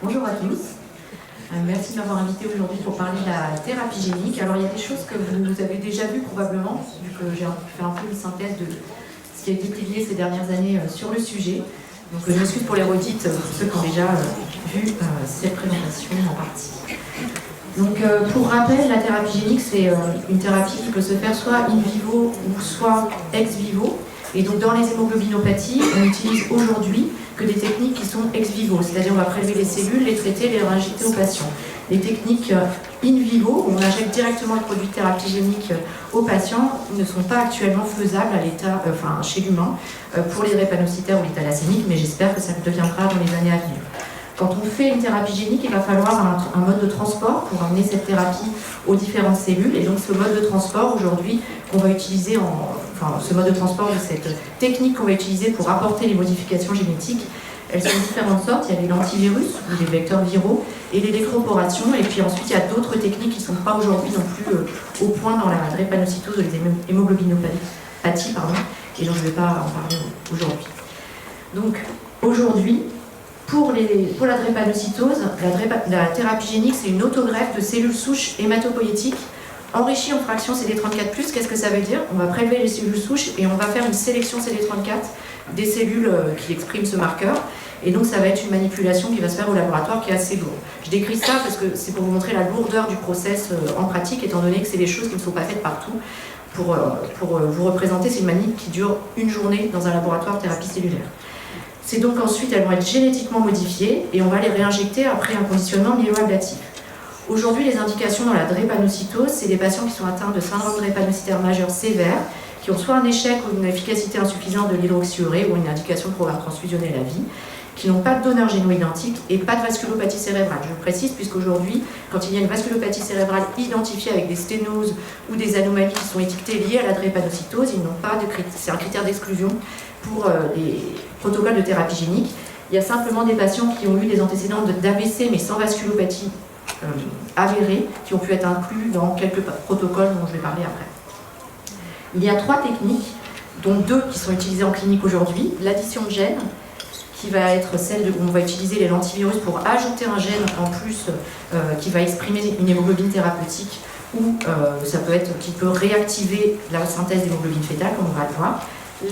Bonjour à tous. Merci de m'avoir invité aujourd'hui pour parler de la thérapie génique. Alors il y a des choses que vous avez déjà vues probablement, vu que j'ai fait un peu une synthèse de ce qui a été publié ces dernières années sur le sujet. Donc je m'excuse pour les redites, pour ceux qui ont déjà vu cette présentation en partie. Donc pour rappel, la thérapie génique, c'est une thérapie qui peut se faire soit in vivo ou soit ex vivo. Et donc dans les hémoglobinopathies, on utilise aujourd'hui que des techniques qui sont ex vivo, c'est-à-dire on va prélever les cellules, les traiter, les réinjecter aux patients. Les techniques in vivo, où on injecte directement le produit de thérapie génique aux patients, ne sont pas actuellement faisables à l'état, chez l'humain pour les drépanocytaires ou les thalassémiques, mais j'espère que ça le deviendra dans les années à venir. Quand on fait une thérapie génique, il va falloir un mode de transport pour amener cette thérapie aux différentes cellules. Et donc ce mode de transport aujourd'hui qu'on va utiliser, ce mode de transport de cette technique qu'on va utiliser pour apporter les modifications génétiques, elles sont de différentes sortes. Il y a les lentivirus, ou les vecteurs viraux, et l'électroporation. Et puis ensuite, il y a d'autres techniques qui ne sont pas aujourd'hui non plus au point dans la drépanocytose ou les hémoglobinopathies, et donc je ne vais pas en parler aujourd'hui. Donc aujourd'hui, pour la drépanocytose, la thérapie génique, c'est une autogreffe de cellules souches hématopoïétiques enrichies en fraction CD34+. Qu'est-ce que ça veut dire? On va prélever les cellules souches et on va faire une sélection CD34 des cellules qui expriment ce marqueur. Et donc ça va être une manipulation qui va se faire au laboratoire qui est assez lourde. Je décris ça parce que c'est pour vous montrer la lourdeur du process en pratique, étant donné que c'est des choses qui ne sont pas faites partout. Pour vous représenter, c'est une manip qui dure une journée dans un laboratoire de thérapie cellulaire. C'est donc ensuite, elles vont être génétiquement modifiées et on va les réinjecter après un conditionnement myeloablatif. Aujourd'hui, les indications dans la drépanocytose, c'est des patients qui sont atteints de syndrome drépanocytaire majeur sévère, qui ont soit un échec ou une efficacité insuffisante de l'hydroxyurée ou une indication de programme transfusionnel à vie, qui n'ont pas de donneur géno-identique et pas de vasculopathie cérébrale. Je le précise puisqu'aujourd'hui, quand il y a une vasculopathie cérébrale identifiée avec des sténoses ou des anomalies qui sont étiquetées liées à la drépanocytose, ils n'ont pas de critère, c'est un critère d'exclusion pour les protocoles de thérapie génique. Il y a simplement des patients qui ont eu des antécédents d'AVC mais sans vasculopathie avérée, qui ont pu être inclus dans quelques protocoles dont je vais parler après. Il y a 3 techniques, dont 2 qui sont utilisées en clinique aujourd'hui. L'addition de gènes, qui va être celle où on va utiliser les lentivirus pour ajouter un gène en plus qui va exprimer une hémoglobine thérapeutique ou ça peut être qui peut réactiver la synthèse d'hémoglobine fétale, comme on va le voir.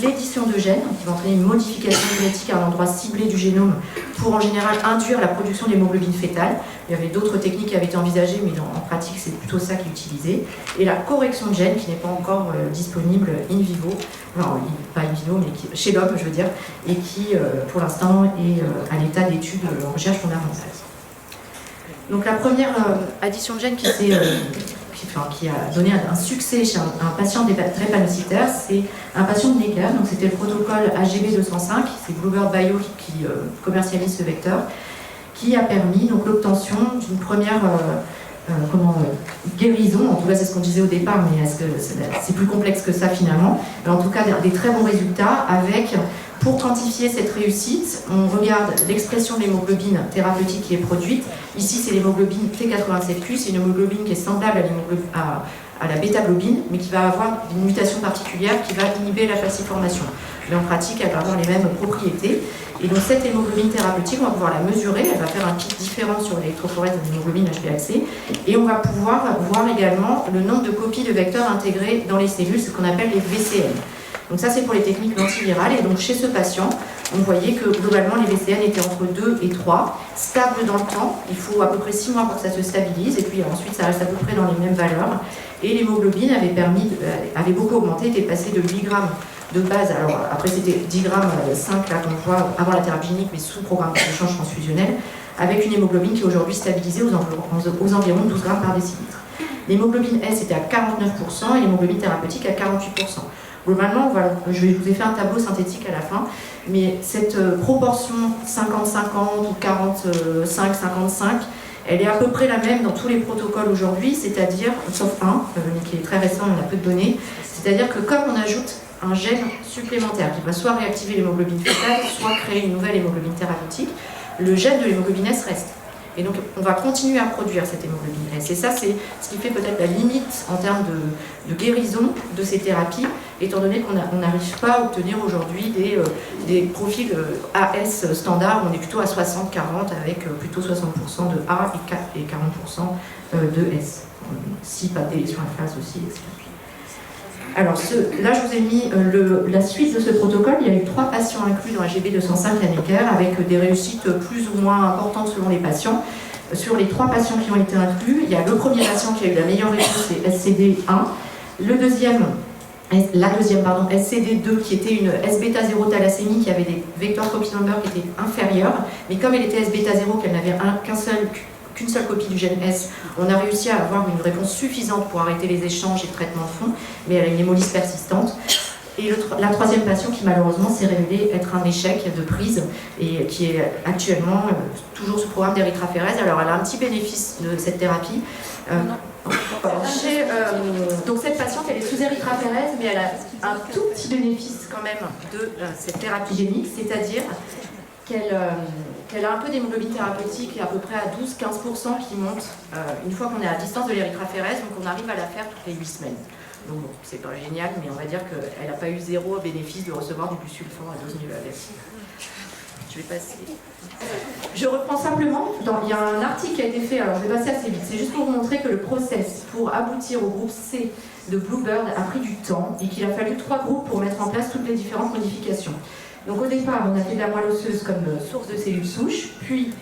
L'édition de gènes, qui va entraîner une modification génétique à un endroit ciblé du génome pour en général induire la production d'hémoglobine fétale. Il y avait d'autres techniques qui avaient été envisagées, mais en pratique c'est plutôt ça qui est utilisé. Et la correction de gènes, qui n'est pas encore disponible in vivo, non, pas in vivo, mais chez l'homme je veux dire, et qui pour l'instant est à l'état d'étude en recherche fondamentale. Donc la première addition de gènes qui a donné un succès chez un patient drépanocytaire, c'est un patient de Necker. Donc c'était le protocole AGB 205, c'est Bluebird Bio qui commercialise ce vecteur, qui a permis l'obtention d'une première guérison. En tout cas, c'est ce qu'on disait au départ, mais c'est plus complexe que ça finalement. Mais en tout cas, des très bons résultats avec. Pour quantifier cette réussite, on regarde l'expression de l'hémoglobine thérapeutique qui est produite. Ici, c'est l'hémoglobine T87Q, c'est une hémoglobine qui est semblable à la bêta-globine, mais qui va avoir une mutation particulière qui va inhiber la falciformation. Mais en pratique, elle va avoir les mêmes propriétés. Et donc cette hémoglobine thérapeutique, on va pouvoir la mesurer, elle va faire un pic différent sur l'électrophorèse de l'hémoglobine HbA1c, et on va pouvoir voir également le nombre de copies de vecteurs intégrés dans les cellules, ce qu'on appelle les VCN. Donc ça c'est pour les techniques lentivirales, et donc chez ce patient, on voyait que globalement les VCN étaient entre 2 et 3, stables dans le temps, il faut à peu près 6 mois pour que ça se stabilise, et puis ensuite ça reste à peu près dans les mêmes valeurs, et l'hémoglobine avait beaucoup augmenté, était passée de 8 grammes de base, alors après c'était 10 grammes 5 là qu'on voit avant la thérapie génique, mais sous programme d'échange transfusionnel, avec une hémoglobine qui est aujourd'hui stabilisée aux environs de 12 grammes par décilitre. L'hémoglobine S était à 49% et l'hémoglobine thérapeutique à 48%. Globalement, voilà, je vous ai fait un tableau synthétique à la fin, mais cette proportion 50-50 ou 45-55, elle est à peu près la même dans tous les protocoles aujourd'hui, c'est-à-dire, sauf un, qui est très récent, on a peu de données, c'est-à-dire que comme on ajoute un gène supplémentaire qui va soit réactiver l'hémoglobine fétale, soit créer une nouvelle hémoglobine thérapeutique, le gène de l'hémoglobine S reste. Et donc, on va continuer à produire cette hémoglobine S. Et ça, c'est ce qui fait peut-être la limite en termes de guérison de ces thérapies, étant donné qu'on n'arrive pas à obtenir aujourd'hui des profils AS standard, on est plutôt à 60-40 avec plutôt 60% de A et 40% de S. Si pas de délétion à phase aussi, etc. Alors là, je vous ai mis la suite de ce protocole. Il y a eu 3 patients inclus dans AGB 205 Lanecker avec des réussites plus ou moins importantes selon les patients. Sur les 3 patients qui ont été inclus, il y a le premier patient qui a eu la meilleure réponse, c'est SCD1. La deuxième, SCD2, qui était une S-bêta 0 thalassémie qui avait des vecteurs copy number qui étaient inférieurs, mais comme elle était S-bêta 0, qu'elle n'avait qu'une seule copie du gène S, on a réussi à avoir une réponse suffisante pour arrêter les échanges et le traitement de fond, mais elle a une hémolyse persistante. Et la troisième patient qui malheureusement s'est révélée être un échec de prise et qui est actuellement toujours sous programme d'érythraphérèse. Alors elle a un petit bénéfice de cette thérapie. Donc cette patiente, elle est sous érythraphérèse, mais elle a un tout petit bénéfice quand même de cette thérapie génique, c'est-à-dire qu'elle a un peu d'hémoglobine thérapeutique et à peu près à 12-15% qui monte une fois qu'on est à distance de l'érythraphérèse, donc on arrive à la faire toutes les 8 semaines. Donc bon, c'est pas génial, mais on va dire qu'elle n'a pas eu 0 bénéfice de recevoir du busulfan à dose nulle. Je vais passer. Je reprends simplement, il y a un article qui a été fait, alors je vais passer assez vite, c'est juste pour vous montrer que le process pour aboutir au groupe C de Bluebird a pris du temps et qu'il a fallu 3 groupes pour mettre en place toutes les différentes modifications. Donc au départ, on a fait de la moelle osseuse comme source de cellules souches, puis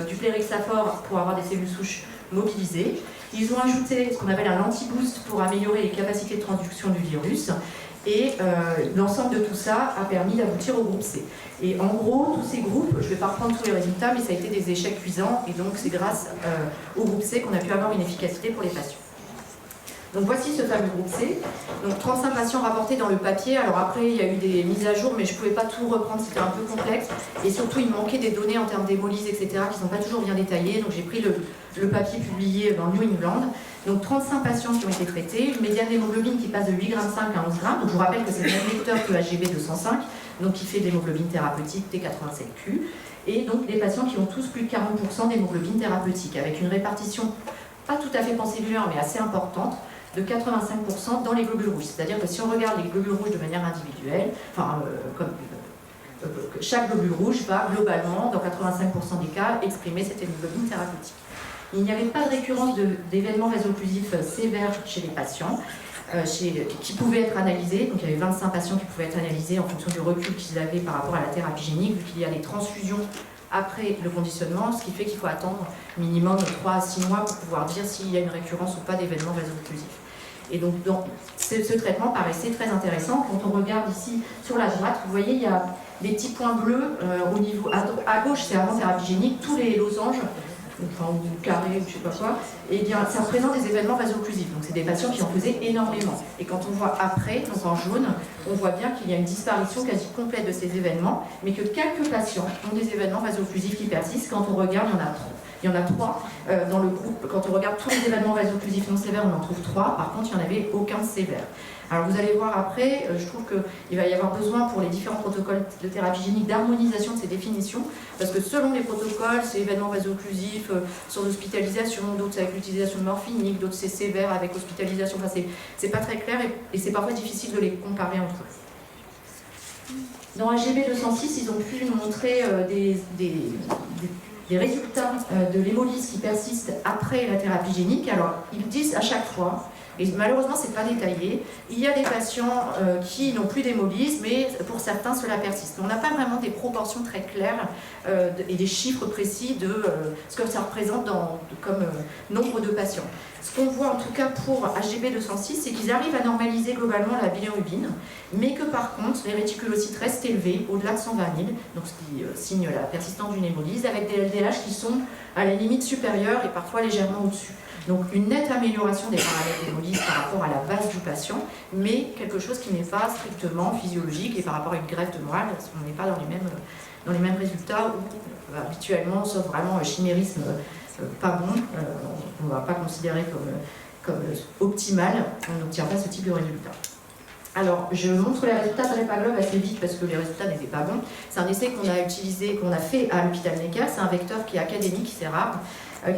du plérixaphore pour avoir des cellules souches mobilisées. Ils ont ajouté ce qu'on appelle un anti-boost pour améliorer les capacités de transduction du virus. Et l'ensemble de tout ça a permis d'aboutir au groupe C. Et en gros, tous ces groupes, je ne vais pas reprendre tous les résultats, mais ça a été des échecs cuisants. Et donc c'est grâce au groupe C qu'on a pu avoir une efficacité pour les patients. Donc voici ce fameux groupe C. Donc 35 patients rapportés dans le papier. Alors après, il y a eu des mises à jour, mais je ne pouvais pas tout reprendre, c'était un peu complexe. Et surtout, il manquait des données en termes d'hémolyse, etc., qui ne sont pas toujours bien détaillées. Donc j'ai pris le papier publié dans New England. Donc 35 patients qui ont été traités, une médiane d'hémoglobine qui passe de 8,5 g à 11 g. Donc je vous rappelle que c'est le même vecteur que AGB 205, donc qui fait de l'hémoglobine thérapeutique T87Q. Et donc les patients qui ont tous plus de 40% d'hémoglobine thérapeutique, avec une répartition pas tout à fait pancellulaire, mais assez importante, de 85% dans les globules rouges. C'est-à-dire que si on regarde les globules rouges de manière individuelle, chaque globule rouge va globalement, dans 85% des cas, exprimer cette hémoglobine thérapeutique. Il n'y avait pas de récurrence d'événements vaso-occlusifs sévères chez les patients, qui pouvaient être analysés. Donc il y avait 25 patients qui pouvaient être analysés en fonction du recul qu'ils avaient par rapport à la thérapie génique, vu qu'il y a des transfusions après le conditionnement, ce qui fait qu'il faut attendre minimum 3 à 6 mois pour pouvoir dire s'il y a une récurrence ou pas d'événements vaso-occlusifs. Et donc ce traitement paraissait très intéressant. Quand on regarde ici sur la droite, vous voyez, il y a des petits points bleus au niveau à gauche, c'est avant thérapie génique, tous les losanges, enfin, ou carré, ou je sais pas quoi, et bien ça représente des événements vaso-occlusifs. Donc c'est des patients qui en faisaient énormément. Et quand on voit après, donc en jaune, on voit bien qu'il y a une disparition quasi complète de ces événements, mais que quelques patients ont des événements vaso-occlusifs qui persistent. Quand on regarde, il y en a 3 dans le groupe. Quand on regarde tous les événements vaso-occlusifs non sévères, on en trouve 3. Par contre, il n'y en avait aucun sévère. Alors vous allez voir après, je trouve qu'il va y avoir besoin pour les différents protocoles de thérapie génique d'harmonisation de ces définitions, parce que selon les protocoles, c'est événements vaso-occlusifs sur l'hospitalisation, d'autres c'est avec l'utilisation de morphinique, d'autres c'est sévère avec hospitalisation, enfin c'est pas très clair et c'est parfois difficile de les comparer entre eux. Dans AGB 206, ils ont pu nous montrer des résultats de l'hémolyse qui persistent après la thérapie génique. Alors ils disent à chaque fois, et malheureusement, ce n'est pas détaillé. Il y a des patients qui n'ont plus d'hémolyse, mais pour certains, cela persiste. On n'a pas vraiment des proportions très claires et des chiffres précis de ce que ça représente comme nombre de patients. Ce qu'on voit en tout cas pour AGB 206, c'est qu'ils arrivent à normaliser globalement la bilirubine, mais que par contre, les réticulocytes restent élevés, au-delà de 120 000, donc ce qui signe la persistance d'une hémolyse, avec des LDH qui sont à la limite supérieure et parfois légèrement au-dessus. Donc une nette amélioration des paramètres d'hémolyse par rapport à la base du patient, mais quelque chose qui n'est pas strictement physiologique et par rapport à une greffe de moelle, on n'est pas dans les mêmes résultats où habituellement, sauf vraiment chimérisme pas bon, on ne va pas considérer comme optimal, on n'obtient pas ce type de résultat. Alors, je montre les résultats de Repaglob assez vite parce que les résultats n'étaient pas bons. C'est un essai qu'on a fait à l'hôpital Necker, c'est un vecteur qui est académique, c'est rare,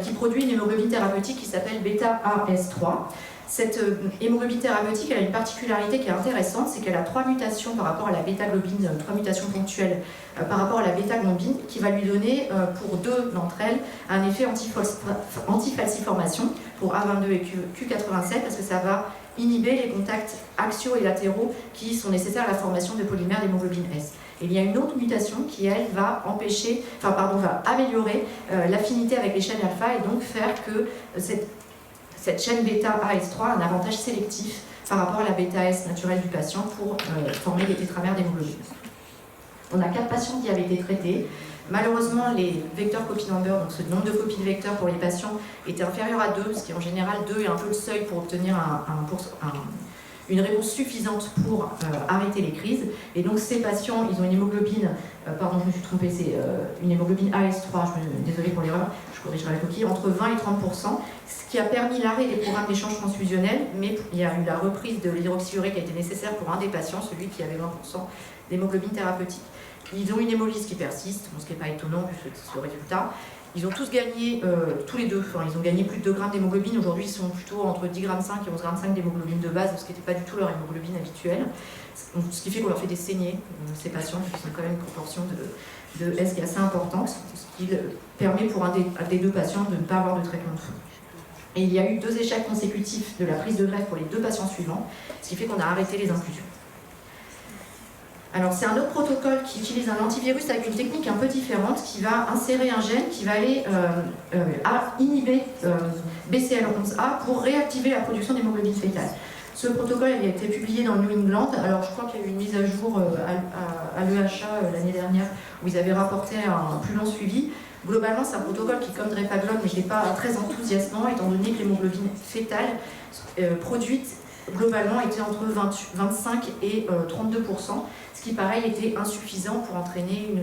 qui produit une hémoglobine thérapeutique qui s'appelle bêta-AS3. Cette hémoglobine thérapeutique, elle a une particularité qui est intéressante, c'est qu'elle a 3 mutations par rapport à la bêta-globine, 3 mutations ponctuelles par rapport à la bêta-globine, qui va lui donner, pour 2 d'entre elles, un effet anti-falciformation pour A22 et Q87, parce que ça va inhiber les contacts axiaux et latéraux qui sont nécessaires à la formation de polymères d'hémoglobine S. Et il y a une autre mutation qui, elle, va va améliorer l'affinité avec les chaînes alpha et donc faire que cette chaîne bêta AS3 a un avantage sélectif par rapport à la bêta S naturelle du patient pour former des tétramères d'hémoglobine. On a 4 patients qui avaient été traités. Malheureusement, les vecteurs copy number, donc ce nombre de copies de vecteurs pour les patients, était inférieur à 2, ce qui en général 2 est un peu le seuil pour obtenir une réponse suffisante pour arrêter les crises. Et donc ces patients, ils ont une hémoglobine, pardon, je me suis trompée, c'est une hémoglobine AS3, désolée pour l'erreur, je corrigerai la coquille, entre 20 et 30%, ce qui a permis l'arrêt des programmes d'échange transfusionnel, mais il y a eu la reprise de l'hydroxyurée qui a été nécessaire pour un des patients, celui qui avait 20% d'hémoglobine thérapeutique. Ils ont une hémolyse qui persiste, ce qui n'est pas étonnant vu ce résultat. Ils ont tous gagné, tous les deux, ils ont gagné plus de 2 grammes d'hémoglobine. Aujourd'hui, ils sont plutôt entre 10,5 g et 11,5 g d'hémoglobine de base, ce qui n'était pas du tout leur hémoglobine habituelle. Ce qui fait qu'on leur fait des saignées, ces patients, qui sont quand même une proportion de S qui est assez importante, ce qui permet pour un des 2 patients de ne pas avoir de traitement de fond. Et il y a eu 2 échecs consécutifs de la prise de greffe pour les 2 patients suivants, ce qui fait qu'on a arrêté les infusions. Alors c'est un autre protocole qui utilise un antivirus avec une technique un peu différente qui va insérer un gène qui va aller inhiber BCL11A pour réactiver la production d'hémoglobine fétale. Ce protocole il a été publié dans le New England. Alors je crois qu'il y a eu une mise à jour à l'EHA l'année dernière où ils avaient rapporté un plus long suivi. Globalement c'est un protocole qui, comme Drepaglob, mais je n'ai pas très enthousiasmant étant donné que l'hémoglobine fétale produite globalement était entre 25 et 32%, ce qui pareil était insuffisant pour entraîner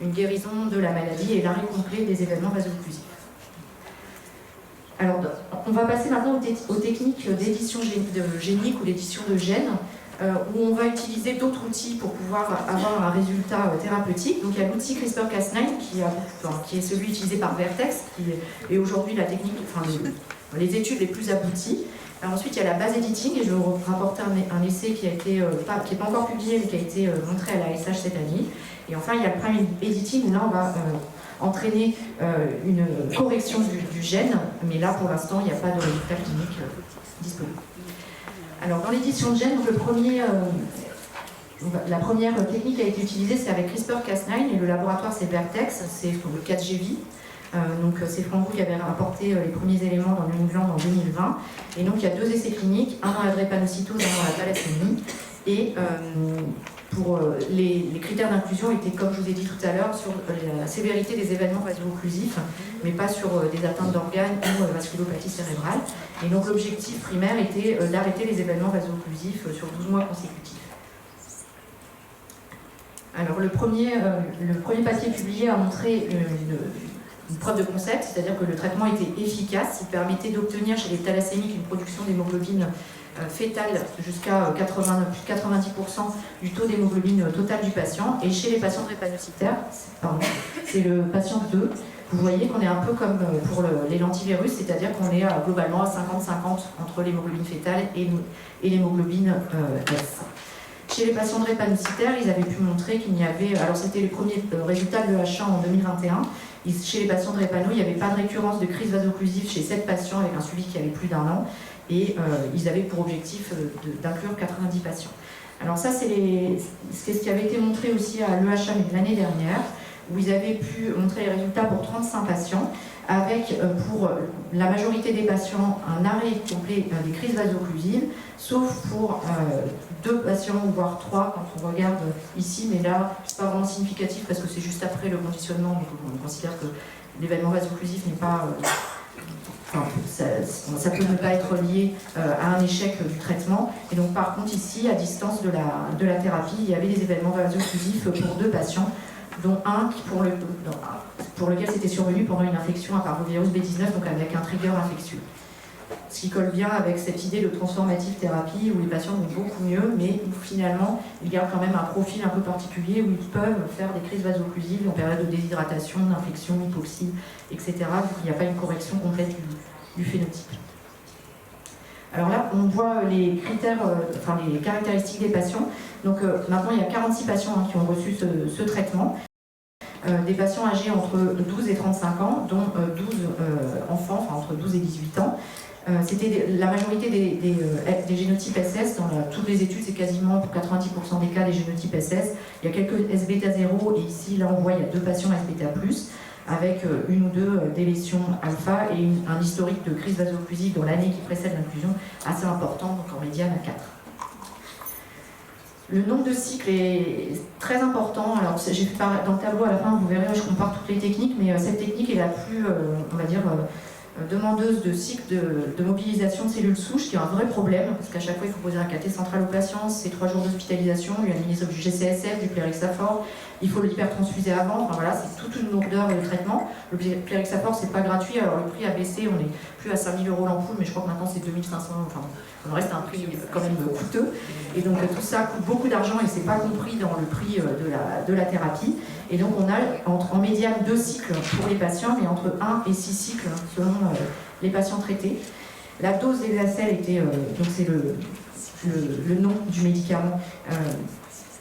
une guérison de la maladie et l'arrêt complet des événements vaso-occlusifs. Alors, on va passer maintenant aux techniques d'édition génique ou d'édition de gènes, où on va utiliser d'autres outils pour pouvoir avoir un résultat thérapeutique. Donc il y a l'outil CRISPR-Cas9 qui est celui utilisé par Vertex, qui est aujourd'hui la technique, les études les plus abouties. Alors ensuite, il y a la base editing, et je vais vous rapporter un essai qui n'est pas encore publié, mais qui a été montré à l'ASH cette année. Et enfin, il y a le prime editing, où là, on va entraîner une correction du gène, mais là, pour l'instant, il n'y a pas de résultat clinique disponible. Alors, dans l'édition de gène, la première technique qui a été utilisée, c'est avec CRISPR-Cas9, et le laboratoire, c'est Vertex, c'est le 4GV. Donc c'est Franco qui avait rapporté les premiers éléments dans le New England en 2020. Et donc il y a 2 essais cliniques, un dans la drépanocytose, un dans la thalassémie. Et pour les critères d'inclusion étaient, comme je vous ai dit tout à l'heure, sur la sévérité des événements vaso-occlusifs, mais pas sur des atteintes d'organes ou vasculopathie cérébrale. Et donc l'objectif primaire était d'arrêter les événements vaso-occlusifs sur 12 mois consécutifs. Alors le premier papier publié a montré une preuve de concept, c'est-à-dire que le traitement était efficace, il permettait d'obtenir chez les thalassémiques une production d'hémoglobine fétale jusqu'à 90% du taux d'hémoglobine total du patient, et chez les patients drépanocytaires, c'est le patient 2, vous voyez qu'on est un peu comme pour les lentivirus, c'est-à-dire qu'on est globalement à 50-50 entre l'hémoglobine fétale et l'hémoglobine S. Chez les patients drépanocytaires, ils avaient pu montrer qu'il n'y avait, alors c'était le premier résultat de l'EHA en 2021, chez les patients drépano, il n'y avait pas de récurrence de crise vaso-occlusive chez 7 patients avec un suivi qui avait plus d'1 an, et ils avaient pour objectif d'inclure 90 patients. Alors ça, c'est ce qui avait été montré aussi à l'EHA l'année dernière, où ils avaient pu montrer les résultats pour 35 patients, avec pour la majorité des patients un arrêt complet des crises vaso-occlusives, sauf pour 2 patients, voire 3 quand on regarde ici, mais là, c'est pas vraiment significatif parce que c'est juste après le conditionnement, donc on considère que l'événement vaso-occlusif n'est pas... ça peut ne pas être lié à un échec du traitement. Et donc par contre ici, à distance de la thérapie, il y avait des événements vaso-occlusifs pour 2 patients, dont un pour lequel c'était survenu pendant une infection à parvovirus B19, donc avec un trigger infectieux. Ce qui colle bien avec cette idée de transformative thérapie où les patients vont beaucoup mieux, mais où finalement ils gardent quand même un profil un peu particulier où ils peuvent faire des crises vaso-occlusives en période de déshydratation, d'infection, hypoxie, etc. Donc il n'y a pas une correction complète du phénotype. Alors là, on voit les critères, enfin les caractéristiques des patients. Donc maintenant, il y a 46 patients qui ont reçu ce traitement. Des patients âgés entre 12 et 35 ans, dont 12 enfants, enfin entre 12 et 18 ans. C'était la majorité des génotypes SS, dans toutes les études, c'est quasiment pour 90% des cas des génotypes SS. Il y a quelques SBeta0, et ici, là, on voit, il y a 2 patients SBeta+, avec une ou deux délétions alpha et un historique de crise vaso-occlusive dans l'année qui précède l'inclusion assez important, donc en médiane à 4. Le nombre de cycles est très important. Alors, j'ai fait dans le tableau à la fin, vous verrez, je compare toutes les techniques, mais cette technique est la plus, on va dire, demandeuse de cycle de mobilisation de cellules souches, qui est un vrai problème, parce qu'à chaque fois il faut poser un cathé central au patient, c'est 3 jours d'hospitalisation, lui administrer du GCSF, du Plerixafor, il faut l'hypertransfuser avant, enfin voilà, c'est toute une lourdeur de traitement. Le Plerixafor, c'est pas gratuit, alors le prix a baissé, on n'est plus à 5 000 € l'ampoule, mais je crois que maintenant c'est 2 500, enfin on reste à un prix quand même coûteux, et donc tout ça coûte beaucoup d'argent et c'est pas compris dans le prix de la thérapie. Et donc on a en médiane 2 cycles pour les patients, mais entre 1 et 6 cycles selon les patients traités. La dose des VACL était, donc c'est le nom du médicament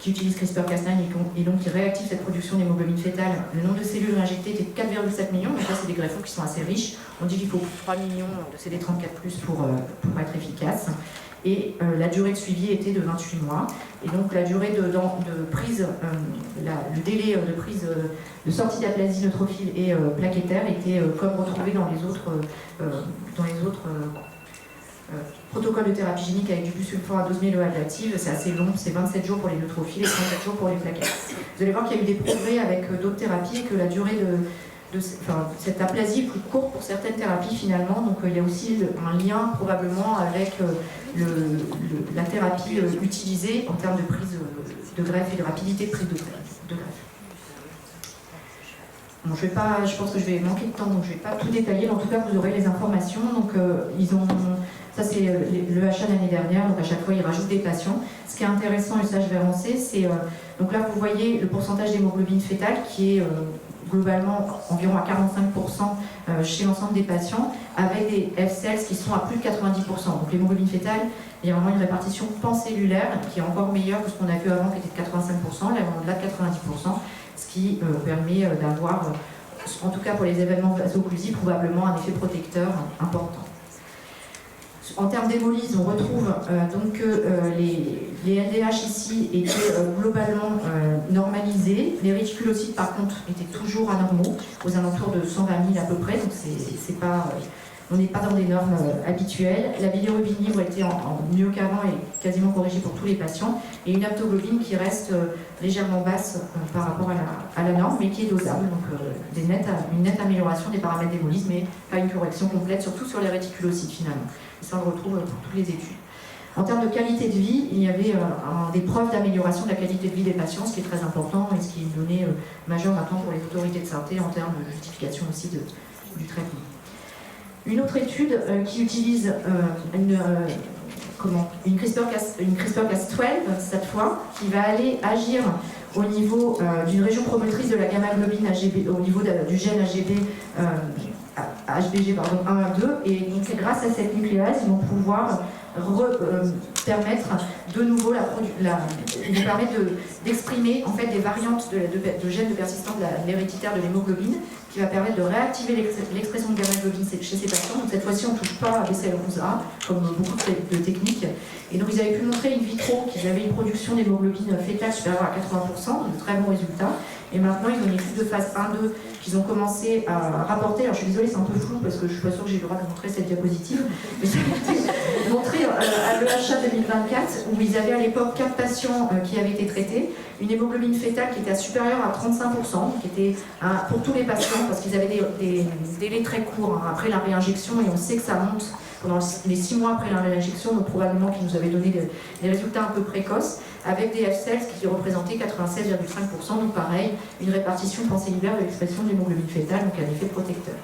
qui utilise CRISPR-Cas9 et donc qui réactive cette production d'hémoglobine fétale. Le nombre de cellules injectées était de 4,7 millions, mais ça c'est des greffons qui sont assez riches. On dit qu'il faut 3 millions de CD34+ pour être efficace. Et la durée de suivi était de 28 mois. Et donc la durée de prise, le délai de prise de sortie d'aplasie neutrophile et plaquettaire était comme retrouvé dans les autres protocoles de thérapie génique avec du busulfan à dose méloablative. C'est assez long, c'est 27 jours pour les neutrophiles et 34 jours pour les plaquettes. Vous allez voir qu'il y a eu des progrès avec d'autres thérapies et que la durée cette aplasie est plus courte pour certaines thérapies finalement, donc il y a aussi un lien probablement avec la thérapie utilisée en termes de prise de greffe et de rapidité de prise de greffe. Bon, je pense que je vais manquer de temps, donc je ne vais pas tout détailler, mais en tout cas vous aurez les informations. Donc ça c'est le HA l'année dernière, donc à chaque fois ils rajoutent des patients. Ce qui est intéressant, et ça je vais avancer, c'est donc là vous voyez le pourcentage d'hémoglobine fétale qui est globalement environ à 45% chez l'ensemble des patients, avec des F-cells qui sont à plus de 90%. Donc l'hémoglobine fétale, il y a vraiment une répartition pancellulaire qui est encore meilleure que ce qu'on a vu avant, qui était de 85%, là on est au-delà de 90%, ce qui permet d'avoir, en tout cas pour les événements vaso-occlusifs, probablement un effet protecteur important. En termes d'hémolyse, on retrouve donc que les LDH ici étaient globalement normalisés. Les réticulocytes, par contre, étaient toujours anormaux, aux alentours de 120 000 à peu près, donc on n'est pas dans des normes habituelles. La bilirubine libre était mieux qu'avant et quasiment corrigée pour tous les patients, et une aptoglobine qui reste légèrement basse par rapport à la norme, mais qui est dosable, donc une nette amélioration des paramètres d'hémolyse, mais pas une correction complète, surtout sur les réticulocytes finalement. Et ça on le retrouve pour toutes les études. En termes de qualité de vie, il y avait des preuves d'amélioration de la qualité de vie des patients, ce qui est très important et ce qui est une donnée majeure maintenant pour les autorités de santé en termes de justification aussi du traitement. Une autre étude qui utilise une CRISPR-Cas12 cette fois, qui va aller agir au niveau d'une région promotrice de la gamma-globine AGB, au niveau du gène HBG 1 à 2, et donc c'est grâce à cette nucléase ils vont pouvoir permettre de nouveau d'exprimer en fait des variantes de gènes de persistance de l'héréditaire de l'hémoglobine, qui va permettre de réactiver l'expression de gamma-globine chez ces patients. Donc cette fois-ci on ne touche pas à BCL11A comme beaucoup de techniques, et donc ils avaient pu montrer in vitro qu'ils avaient une production d'hémoglobine fétale supérieure à 80%, de très bons résultats. Et maintenant, ils ont une étude de phase 1-2 qu'ils ont commencé à rapporter. Alors, je suis désolée, c'est un peu flou parce que je ne suis pas sûre que j'ai le droit de montrer cette diapositive. Mais ça a été montré à l'EHA 2024, où ils avaient à l'époque 4 patients qui avaient été traités. Une hémoglobine fétale qui était supérieure à 35%, qui était pour tous les patients, parce qu'ils avaient des délais très courts après la réinjection, et on sait que ça monte pendant les 6 mois après la réinjection, donc probablement qu'ils nous avaient donné des résultats un peu précoces, avec des F-cells qui représentaient 96,5%, donc pareil, une répartition pancellulaire de l'expression de l'hémoglobine fétale, donc un effet protecteur.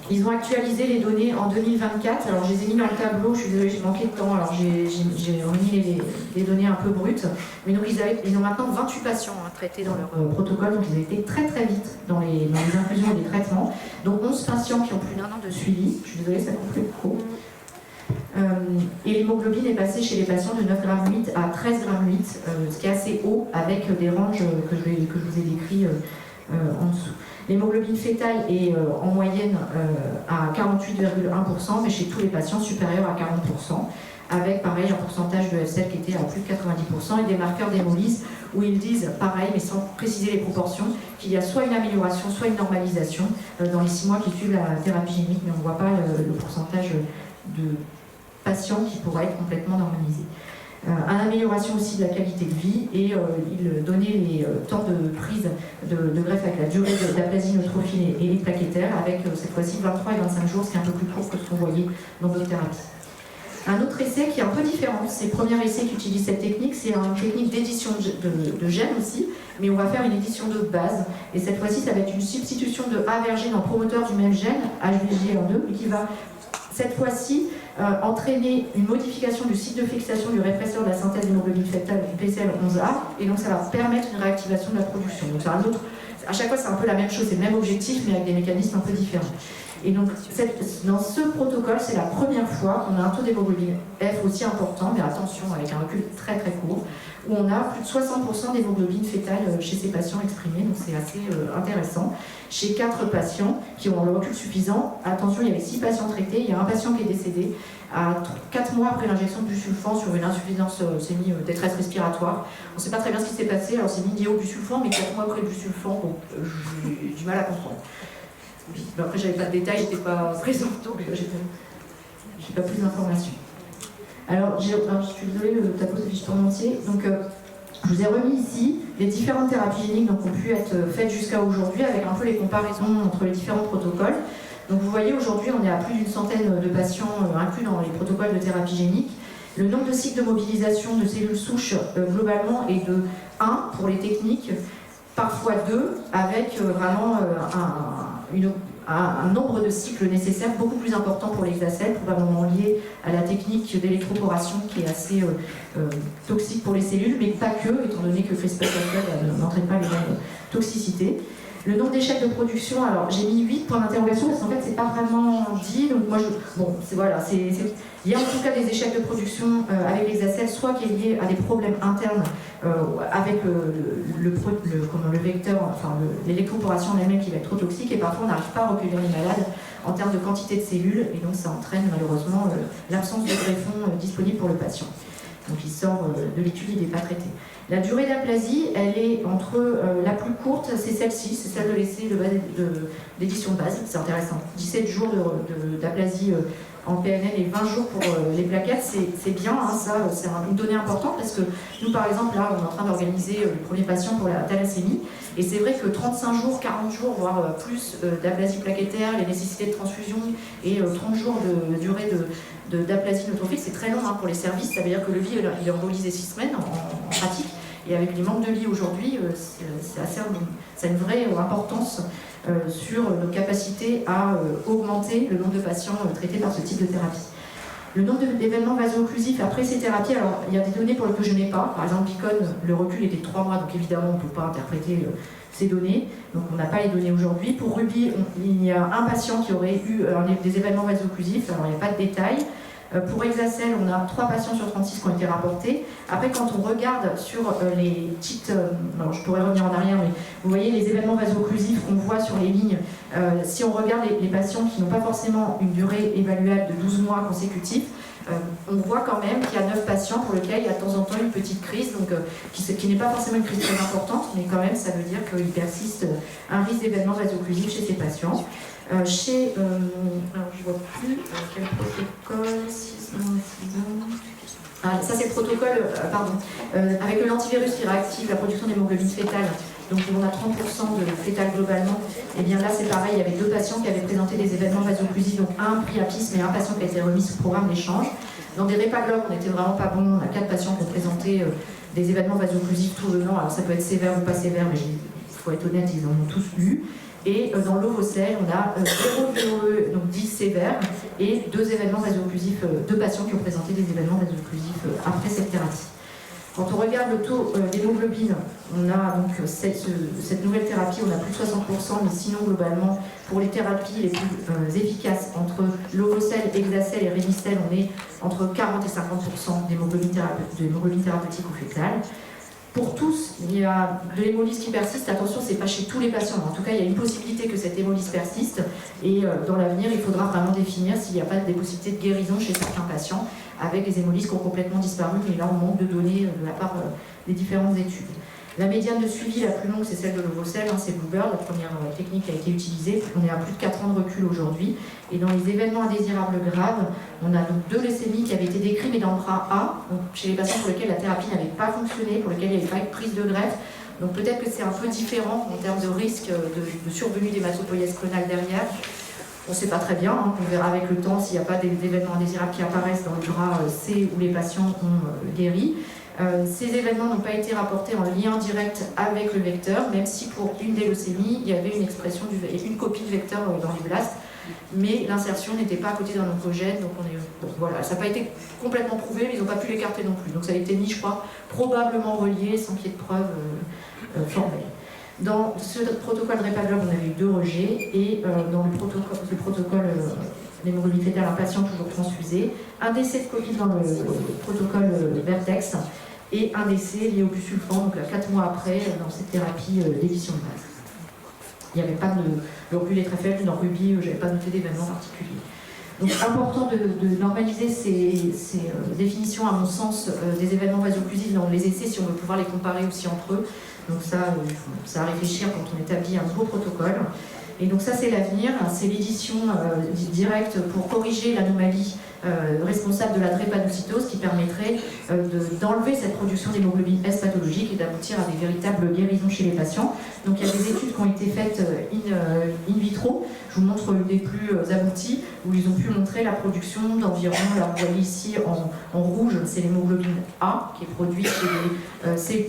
Ils ont actualisé les données en 2024, alors je les ai mis dans le tableau, je suis désolée, j'ai manqué de temps, alors j'ai remis les données un peu brutes, mais donc ils ont maintenant 28 patients traités dans leur protocole, donc ils ont été très très vite dans les inclusions et les traitements, donc 11 patients qui ont plus d'1 an de suivi, je suis désolée, ça coupe le micro. Et l'hémoglobine est passée chez les patients de 9,8 g à 13,8 g, ce qui est assez haut avec des ranges que je vous ai décrits en dessous. L'hémoglobine fétale est en moyenne à 48,1%, mais chez tous les patients supérieur à 40%, avec pareil un pourcentage de FCL qui était à plus de 90% et des marqueurs d'hémolyse où ils disent pareil, mais sans préciser les proportions, qu'il y a soit une amélioration, soit une normalisation dans les 6 mois qui suivent la thérapie génique, mais on ne voit pas le pourcentage de patients qui pourraient être complètement normalisés. Une amélioration aussi de la qualité de vie et il donnait les temps de prise de greffe avec la durée d'aplasie neutrophile et les plaquettaires avec cette fois-ci 23 et 25 jours, ce qui est un peu plus court que ce qu'on voyait dans d'autres thérapies. Un autre essai qui est un peu différent, c'est le premier essai qui utilise cette technique, c'est une technique d'édition de gènes aussi, mais on va faire une édition de base. Et cette fois-ci, ça va être une substitution de A vers G dans le promoteur du même gène, HBG1-2, mais qui va cette fois-ci entraîner une modification du site de fixation du répresseur de la synthèse d'hémoglobine fétale BCL11A, et donc ça va permettre une réactivation de la production. Donc c'est un autre, à chaque fois c'est un peu la même chose, c'est le même objectif, mais avec des mécanismes un peu différents. Et donc, dans ce protocole, c'est la première fois qu'on a un taux d'hémoglobine F aussi important, mais attention, avec un recul très très court, où on a plus de 60% d'hémoglobine fétale chez ces patients exprimés, donc c'est assez intéressant. Chez 4 patients qui ont le recul suffisant, attention, il y avait 6 patients traités, il y a un patient qui est décédé à 4 mois après l'injection de busulfan sur une insuffisance détresse respiratoire. On ne sait pas très bien ce qui s'est passé, alors c'est mis lié au busulfan, mais 4 mois après le busulfan, bon, j'ai du mal à comprendre. Après, j'avais pas de détails, j'étais pas présente, donc j'ai pas plus d'informations. Alors, je suis désolée, le tableau s'affiche pas en entier. Donc, je vous ai remis ici les différentes thérapies géniques qui ont pu être faites jusqu'à aujourd'hui, avec un peu les comparaisons entre les différents protocoles. Donc, vous voyez, aujourd'hui, on est à plus d'une centaine de patients inclus dans les protocoles de thérapie génique. Le nombre de cycles de mobilisation de cellules souches, globalement, est de 1 pour les techniques, parfois 2, avec vraiment un nombre de cycles nécessaires beaucoup plus important pour l'hexacel, probablement lié à la technique d'électroporation qui est assez toxique pour les cellules, mais pas que, étant donné que CRISPR-Cas9 n'entraîne pas les mêmes toxicités. Le nombre d'échecs de production, alors j'ai mis 8 points d'interrogation parce qu'en fait c'est pas vraiment dit, donc moi il y a en tout cas des échecs de production avec l'hexacel, soit qui est lié à des problèmes internes avec le vecteur, enfin l'électroporation en elle-même qui va être trop toxique, et parfois on n'arrive pas à recueillir les malades en termes de quantité de cellules, et donc ça entraîne malheureusement l'absence de greffon disponible pour le patient. Donc il sort de l'étude, il n'est pas traité. La durée d'aplasie, elle est entre la plus courte, c'est celle-ci, c'est celle de l'essai d'édition de base, c'est intéressant. 17 jours d'aplasie en PNL et 20 jours pour les plaquettes, c'est bien, hein, ça, c'est une donnée importante parce que nous, par exemple, là, on est en train d'organiser le premier patient pour la thalassémie, et c'est vrai que 35 jours, 40 jours, voire plus d'aplasie plaquettaire, les nécessités de transfusion et 30 jours de durée d'aplasie neutrophile, c'est très long hein, pour les services, ça veut dire que le lit il est embolisé 6 semaines en pratique, et avec les manques de lits aujourd'hui, ça a une vraie importance sur nos capacités à augmenter le nombre de patients traités par ce type de thérapie. Le nombre d'événements vaso-occlusifs après ces thérapies, alors il y a des données pour lesquelles je n'ai pas. Par exemple, Picon, le recul était de 3 mois, donc évidemment on ne peut pas interpréter ces données, donc on n'a pas les données aujourd'hui. Pour Ruby, il y a un patient qui aurait eu des événements vaso-occlusifs, alors il n'y a pas de détails. Pour Hexacel, on a 3 patients sur 36 qui ont été rapportés. Après, quand on regarde sur les petites... alors je pourrais revenir en arrière, mais vous voyez les événements vaso-occlusifs qu'on voit sur les lignes. Si on regarde les patients qui n'ont pas forcément une durée évaluable de 12 mois consécutifs, on voit quand même qu'il y a 9 patients pour lesquels il y a de temps en temps une petite crise, donc, qui n'est pas forcément une crise très importante, mais quand même ça veut dire qu'il persiste un risque d'événement vaso-occlusif chez ces patients. Alors je vois plus quel protocole, 6 ans. Ça c'est le protocole, avec le lentivirus qui réactive la production d'hémoglobine fétale. Donc on a 30% de fétale globalement. Et bien là c'est pareil, il y avait 2 patients qui avaient présenté des événements vaso-occlusifs, donc un pris à piste, mais un patient qui a été remis sous programme d'échange. Dans des répaglogues, on n'était vraiment pas bon. On a 4 patients qui ont présenté des événements vaso-occlusifs tout venant. Alors ça peut être sévère ou pas sévère, mais il faut être honnête, ils en ont tous eu. Et dans l'ovocèle, on a 0 VOE, donc 10 sévères, et 2 événements vaso-occlusifs, 2 patients qui ont présenté des événements vaso-occlusifs après cette thérapie. Quand on regarde le taux d'hémoglobine, on a donc cette nouvelle thérapie, on a plus de 60%, mais sinon globalement, pour les thérapies les plus efficaces, entre Lovocel, Hexacel et Remicel, on est entre 40 et 50% d'hémoglobine thérapeutique ou fétale. Pour tous, il y a de l'hémolyse qui persiste. Attention, ce n'est pas chez tous les patients. En tout cas, il y a une possibilité que cette hémolyse persiste. Et dans l'avenir, il faudra vraiment définir s'il n'y a pas des possibilités de guérison chez certains patients avec des hémolyses qui ont complètement disparu. Mais là, on manque de données de la part des différentes études. La médiane de suivi la plus longue, c'est celle de Lovocel, c'est Bluebird, la première technique qui a été utilisée. On est à plus de 4 ans de recul aujourd'hui. Et dans les événements indésirables graves, on a donc 2 leucémies qui avaient été décrites, mais dans le bras A, donc chez les patients pour lesquels la thérapie n'avait pas fonctionné, pour lesquels il n'y avait pas eu de prise de greffe. Donc peut-être que c'est un peu différent en termes de risque de survenue d'hématopoïèse clonale derrière. On ne sait pas très bien, on verra avec le temps s'il n'y a pas d'événements indésirables qui apparaissent dans le bras C où les patients ont guéri. Ces événements n'ont pas été rapportés en lien direct avec le vecteur, même si pour une des leucémies, il y avait une copie de vecteur dans les blastes, mais l'insertion n'était pas à côté d'un oncogène, donc voilà, ça n'a pas été complètement prouvé, mais ils n'ont pas pu l'écarter non plus. Donc ça a été mis, je crois, probablement relié sans qu'il y ait de preuves formelles. Dans ce protocole Drepaglob, on avait eu 2 rejets, et dans le protocole l'hémoglobine fétale, un patient toujours transfusé, un décès de Covid dans le protocole Vertex, et un décès lié au busulfan, donc 4 mois après, dans cette thérapie d'édition de base. Il n'y avait pas le recul est très faible, dans Ruby, je n'avais pas noté d'événements particuliers. Donc important de normaliser ces définitions, à mon sens, des événements vasoclusifs dans les essais, si on veut pouvoir les comparer aussi entre eux. Donc ça à réfléchir quand on établit un nouveau protocole. Et donc ça c'est l'avenir, c'est l'édition directe pour corriger l'anomalie responsable de la drépanocytose qui permettrait d'enlever cette production d'hémoglobine S pathologique et d'aboutir à des véritables guérisons chez les patients. Donc il y a des études qui ont été faites in vitro, je vous montre une des plus abouties, où ils ont pu montrer la production d'environ, alors vous voyez ici en rouge, c'est l'hémoglobine A qui est produite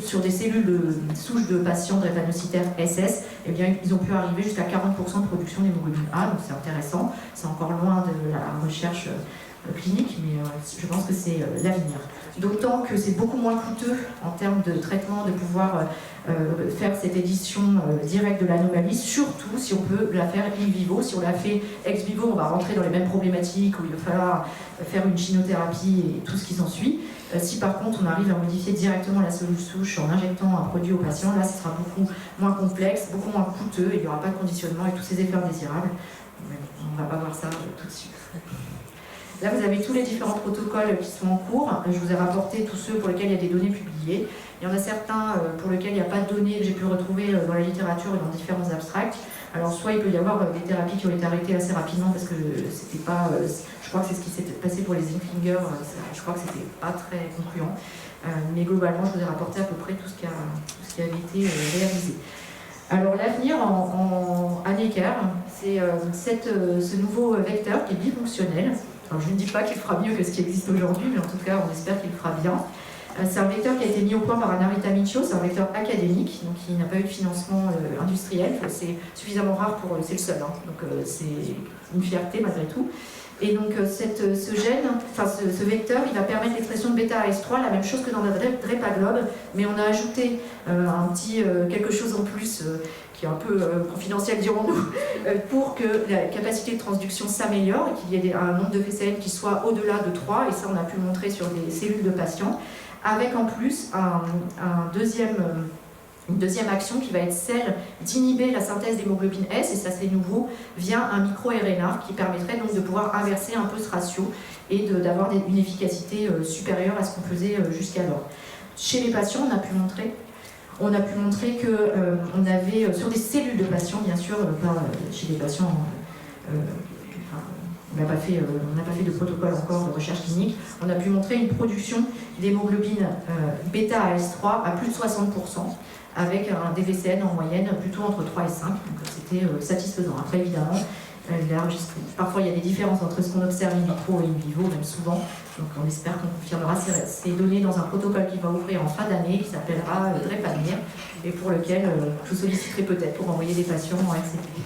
sur des cellules de souches de patients drépanocytaires SS, et bien ils ont pu arriver jusqu'à 40% de production d'hémoglobine A, donc c'est intéressant, c'est encore loin de la recherche clinique, mais je pense que c'est l'avenir. D'autant que c'est beaucoup moins coûteux en termes de traitement de pouvoir faire cette édition directe de l'anomalie, surtout si on peut la faire in vivo. Si on la fait ex vivo, on va rentrer dans les mêmes problématiques où il va falloir faire une chimiothérapie et tout ce qui s'ensuit. Si par contre on arrive à modifier directement la cellule souche en injectant un produit au patient, là ce sera beaucoup moins complexe, beaucoup moins coûteux, et il n'y aura pas de conditionnement et tous ces effets indésirables. On ne va pas voir ça tout de suite. Là, vous avez tous les différents protocoles qui sont en cours. Je vous ai rapporté tous ceux pour lesquels il y a des données publiées. Il y en a certains pour lesquels il n'y a pas de données que j'ai pu retrouver dans la littérature et dans différents abstracts. Alors, soit il peut y avoir des thérapies qui ont été arrêtées assez rapidement parce que c'était pas... je crois que c'est ce qui s'est passé pour les Zinfinger. Je crois que c'était pas très concluant. Mais globalement, je vous ai rapporté à peu près tout ce qui avait été réalisé. Alors l'avenir à Necker, c'est ce nouveau vecteur qui est bifonctionnel. Alors je ne dis pas qu'il fera mieux que ce qui existe aujourd'hui, mais en tout cas on espère qu'il le fera bien. C'est un vecteur qui a été mis au point par Narita Michio, c'est un vecteur académique, donc qui n'a pas eu de financement industriel, c'est suffisamment rare pour... c'est le seul, donc c'est une fierté malgré tout. Et donc ce vecteur, il va permettre l'expression de bêta-AS3, la même chose que dans la Drepaglob, mais on a ajouté un petit quelque chose en plus qui est un peu confidentiel, dirons-nous, pour que la capacité de transduction s'améliore et qu'il y ait un nombre de FCN qui soit au-delà de 3, et ça on a pu le montrer sur des cellules de patients, avec en plus une deuxième action qui va être celle d'inhiber la synthèse d'hémoglobine S, et ça c'est nouveau, via un micro-RNA qui permettrait donc de pouvoir inverser un peu ce ratio et d'avoir une efficacité supérieure à ce qu'on faisait jusqu'alors. Chez les patients, on a pu montrer qu'on avait, sur des cellules de patients, bien sûr, pas chez les patients, on n'a pas fait de protocole encore de recherche clinique, on a pu montrer une production d'hémoglobine bêta-AS3 à plus de 60%, avec un DVCN en moyenne plutôt entre 3 et 5, donc c'était satisfaisant. Après, évidemment, parfois il y a des différences entre ce qu'on observe in vitro et in vivo, même souvent, donc on espère qu'on confirmera ces données dans un protocole qui va ouvrir en fin d'année, qui s'appellera Drepanir, et pour lequel je vous solliciterai peut-être pour envoyer des patients en RCP.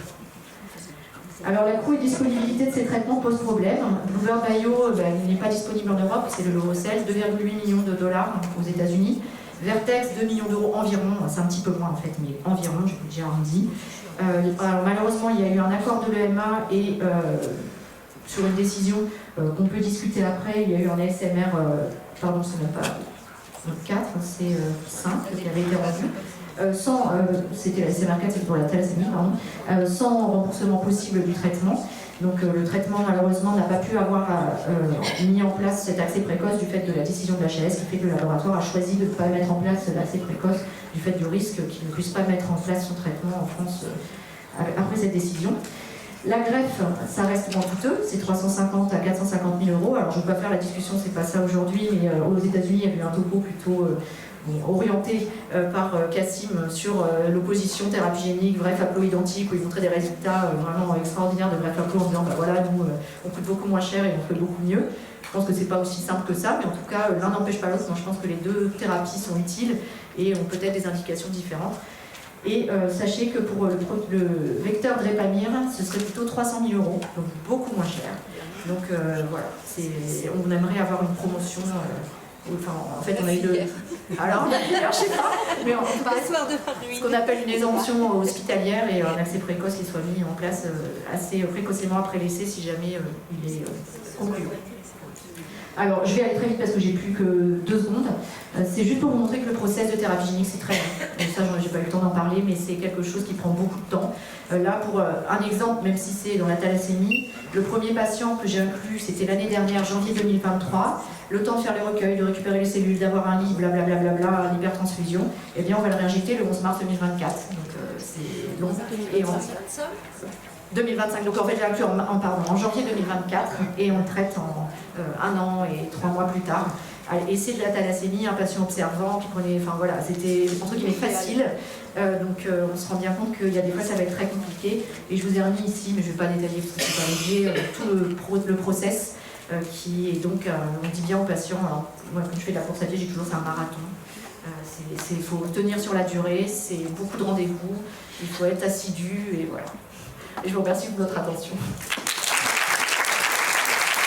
Alors la coût et disponibilité de ces traitements pose problème. Bluebird Bio, il n'est pas disponible en Europe, c'est le Lorocel, 2,8 millions de dollars aux États-Unis. Vertex, 2 millions d'euros environ, c'est un petit peu moins en fait, mais environ, j'ai arrondi. Alors, malheureusement, il y a eu un accord de l'EMA et sur une décision qu'on peut discuter après, il y a eu un ASMR, pardon, c'est même pas 4, c'est 5 qui avait été rendu. C'était la SMR4, c'est pour la thalassémie, pardon, sans remboursement possible du traitement. Donc le traitement malheureusement n'a pas pu avoir mis en place cet accès précoce du fait de la décision de l'HAS qui fait que le laboratoire a choisi de ne pas mettre en place l'accès précoce du fait du risque qu'il ne puisse pas mettre en place son traitement en France après cette décision. La greffe, ça reste moins coûteux, c'est 350 à 450 000 euros. Alors je ne vais pas faire la discussion, c'est pas ça aujourd'hui, mais aux États-Unis il y a eu un topo plutôt orienté par Cassim sur l'opposition thérapie génique, greffe haplo-identique, où il montrait des résultats vraiment extraordinaires de greffe haplo en disant voilà, nous on coûte beaucoup moins cher et on fait beaucoup mieux. Je pense que c'est pas aussi simple que ça, mais en tout cas l'un n'empêche pas l'autre, donc je pense que les deux thérapies sont utiles et ont peut-être des indications différentes. Et sachez que pour le vecteur Drepamir, ce serait plutôt 300 000 euros, donc beaucoup moins cher. Donc voilà, on aimerait avoir une promotion. Enfin, en fait, on a eu le. Alors, je sais pas, mais on va ce qu'on appelle une exemption hospitalière et un accès précoce qui soit mis en place assez précocement après l'essai si jamais il est conclu. Alors, je vais aller très vite parce que j'ai plus que 2 secondes. C'est juste pour vous montrer que le process de thérapie génique, c'est très long. Ça, j'ai pas eu le temps d'en parler, mais c'est quelque chose qui prend beaucoup de temps. Là, pour un exemple, même si c'est dans la thalassémie, le premier patient que j'ai inclus, c'était l'année dernière, janvier 2023. Le temps de faire les recueils, de récupérer les cellules, d'avoir un lit, blablabla, l'hypertransfusion. Eh bien, on va le réinjecter le 11 mars 2024. Donc, c'est long. Et 2025, donc en fait j'ai inclus en janvier 2024 et on le traite en 1 an et 3 mois plus tard. Et c'est de la thalassémie, un patient observant qui prenait, enfin voilà, c'était un truc qui est facile. Donc on se rend bien compte qu'il y a des fois ça va être très compliqué. Et je vous ai remis ici, mais je ne vais pas détailler parce que c'est pas l'objet, tout le process qui est donc, on dit bien aux patients, alors moi quand je fais de la course à pied, j'ai toujours c'est un marathon. Il faut tenir sur la durée, c'est beaucoup de rendez-vous, il faut être assidu et voilà. Et je vous remercie de votre attention.